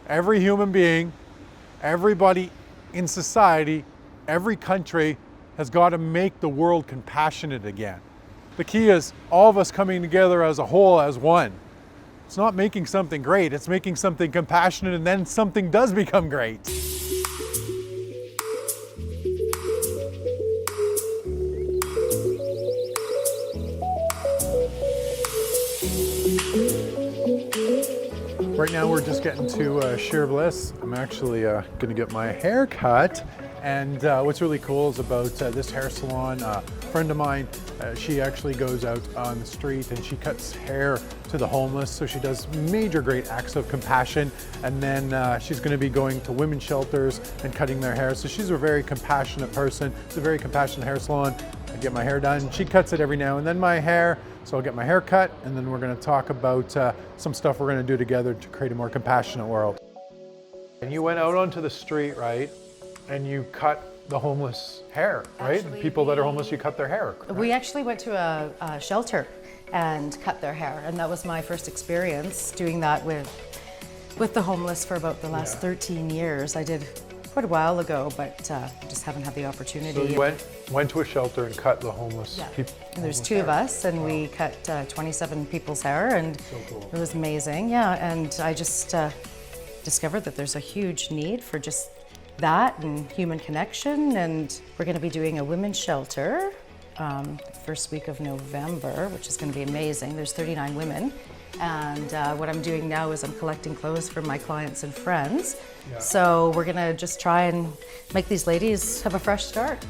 Every human being, everybody in society, every country has got to make the world compassionate again. The key is all of us coming together as a whole, as one. It's not making something great, it's making something compassionate, and then something does become great. Right now we're just getting to Sheer Bliss. I'm actually going to get my hair cut, and what's really cool is about this hair salon, a friend of mine, she actually goes out on the street and she cuts hair to the homeless, so she does major great acts of compassion, and then she's going to be going to women's shelters and cutting their hair, so she's a very compassionate person. It's a very compassionate hair salon. I get my hair done, she cuts it every now and then, my hair. So I'll get my hair cut, and then we're going to talk about some stuff we're going to do together to create a more compassionate world. And you went out onto the street, right? And you cut the homeless hair, right? Actually, People that are homeless, you cut their hair. Right? We actually went to a shelter and cut their hair, and that was my first experience doing that with the homeless for about the last 13 years. I did quite a while ago, but just haven't had the opportunity. So you went to a shelter and cut the homeless people. And there's two of us, and we cut 27 people's hair, and So cool. it was amazing. Yeah, and I just discovered that there's a huge need for just that and human connection, and we're going to be doing a women's shelter first week of November, which is going to be amazing. There's 39 women. And what I'm doing now is I'm collecting clothes for my clients and friends. Yeah. So we're gonna just try and make these ladies have a fresh start.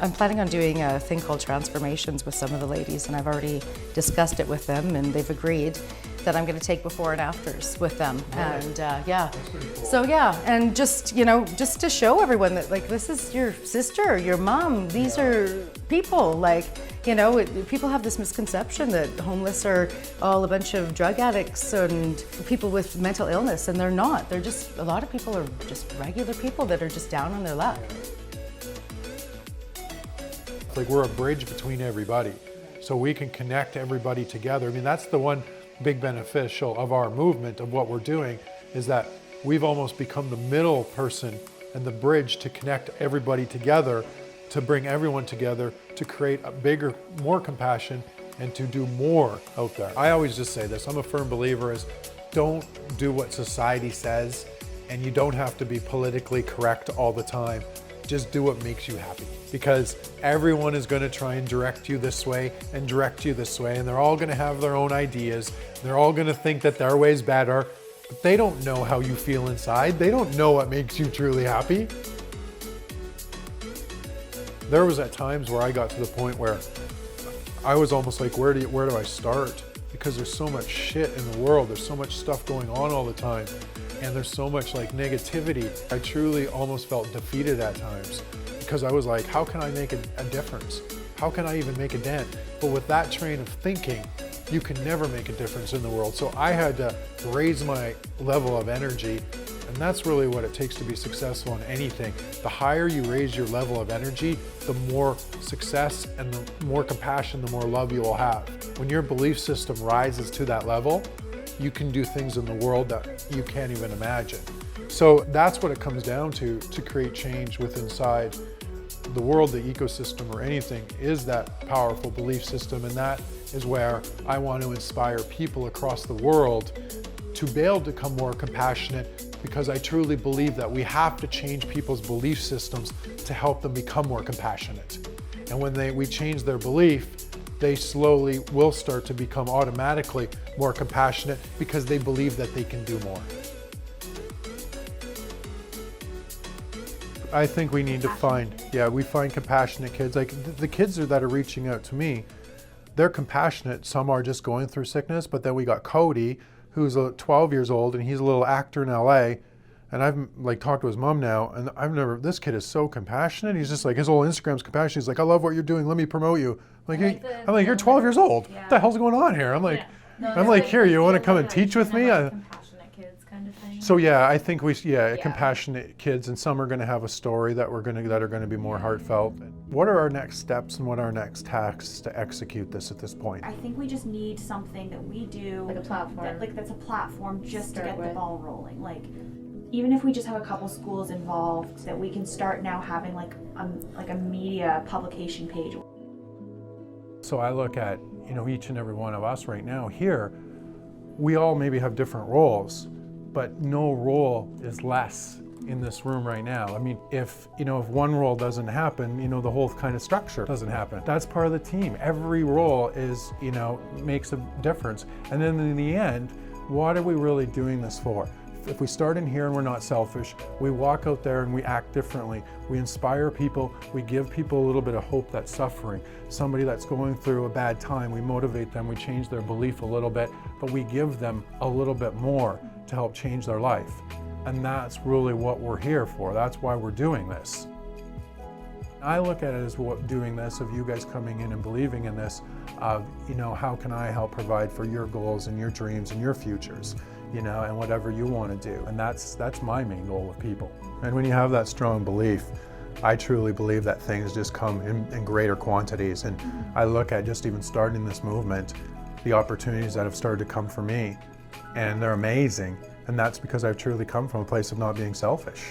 I'm planning on doing a thing called transformations with some of the ladies, and I've already discussed it with them, and they've agreed that I'm going to take before and afters with them. Really? And yeah, That's pretty cool. so yeah, and just, you know, just to show everyone that, like, this is your sister, your mom, these are people, like, you know, people have this misconception that homeless are all a bunch of drug addicts and people with mental illness, and they're not. They're just, a lot of people are just regular people that are just down on their luck. It's like we're a bridge between everybody, so we can connect everybody together. I mean, that's the one big beneficial of our movement, of what we're doing, is that we've almost become the middle person and the bridge to connect everybody together, to bring everyone together, to create a bigger, more compassion, and to do more out there. I always just say this, I'm a firm believer is don't do what society says, and you don't have to be politically correct all the time. Just do what makes you happy, because everyone is going to try and direct you this way and direct you this way, and they're all going to have their own ideas. They're all going to think that their way is better, but they don't know how you feel inside. They don't know what makes you truly happy. There was at times where I got to the point where I was almost like, where do I start? Because there's so much shit in the world. There's so much stuff going on all the time. And there's so much like negativity. I truly almost felt defeated at times, because I was like, how can I make a difference? How can I even make a dent? But with that train of thinking, you can never make a difference in the world. So I had to raise my level of energy, and that's really what it takes to be successful in anything. The higher you raise your level of energy, the more success and the more compassion, the more love you will have. When your belief system rises to that level, you can do things in the world that you can't even imagine. So that's what it comes down to create change within inside the world, the ecosystem, or anything, is that powerful belief system. And that is where I want to inspire people across the world to be able to become more compassionate, because I truly believe that we have to change people's belief systems to help them become more compassionate. And when we change their belief, they slowly will start to become automatically more compassionate, because they believe that they can do more. I think we need to find compassionate kids. Like the kids that are reaching out to me, they're compassionate. Some are just going through sickness, but then we got Cody, who's 12 years old, and he's a little actor in LA. And I've like talked to his mom now, and this kid is so compassionate. He's just like, his whole Instagram's compassionate. He's like, I love what you're doing. Let me promote you. I'm like, you're 12 years old. Yeah. What the hell's going on here? I'm like, No, I'm like, here, you want to come and yeah, teach with me? compassionate kids kind of thing. So yeah, I think compassionate kids, and some are going to have a story that are going to be more heartfelt. What are our next steps and what are our next tasks to execute this at this point? I think we just need something that we do, Like a platform. that's a platform just to Start get with. the ball rolling. Like, even if we just have a couple schools involved, that we can start now having like a media publication page. So I look at, each and every one of us right now here, we all maybe have different roles, but no role is less in this room right now. I mean, if one role doesn't happen, the whole kind of structure doesn't happen. That's part of the team. Every role is, makes a difference. And then in the end, what are we really doing this for? If we start in here and we're not selfish, we walk out there and we act differently. We inspire people, we give people a little bit of hope that's suffering. Somebody that's going through a bad time, we motivate them, we change their belief a little bit, but we give them a little bit more to help change their life. And that's really what we're here for. That's why we're doing this. I look at it as doing this, of you guys coming in and believing in this, of, how can I help provide for your goals and your dreams and your futures, and whatever you want to do. And that's my main goal with people. And when you have that strong belief, I truly believe that things just come in greater quantities. And I look at just even starting this movement, the opportunities that have started to come for me, and they're amazing. And that's because I've truly come from a place of not being selfish.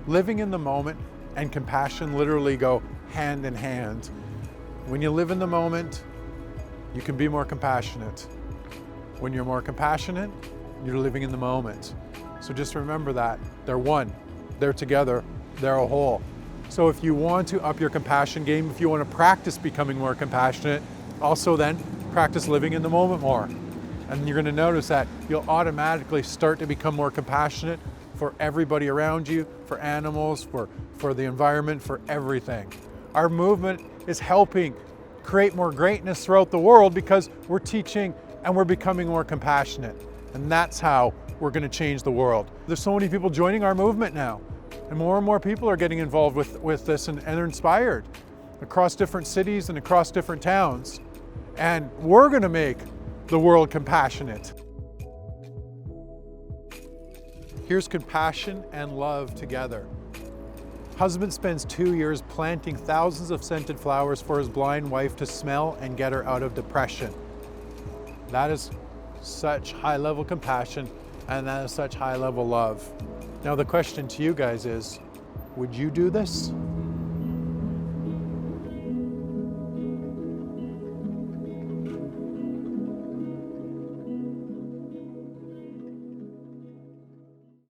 Living in the moment and compassion literally go hand in hand. When you live in the moment, you can be more compassionate. When you're more compassionate, you're living in the moment. So just remember that. They're one. They're together. They're a whole. So if you want to up your compassion game, if you want to practice becoming more compassionate, also then practice living in the moment more. And you're going to notice that you'll automatically start to become more compassionate for everybody around you, for animals, for the environment, for everything. Our movement is helping create more greatness throughout the world because we're teaching and we're becoming more compassionate. And that's how we're going to change the world. There's so many people joining our movement now, and more people are getting involved with this, and they're inspired across different cities and across different towns. And we're going to make the world compassionate. Here's compassion and love together. Husband spends 2 years planting thousands of scented flowers for his blind wife to smell and get her out of depression. That is such high-level compassion, and that is such high-level love. Now the question to you guys is, would you do this?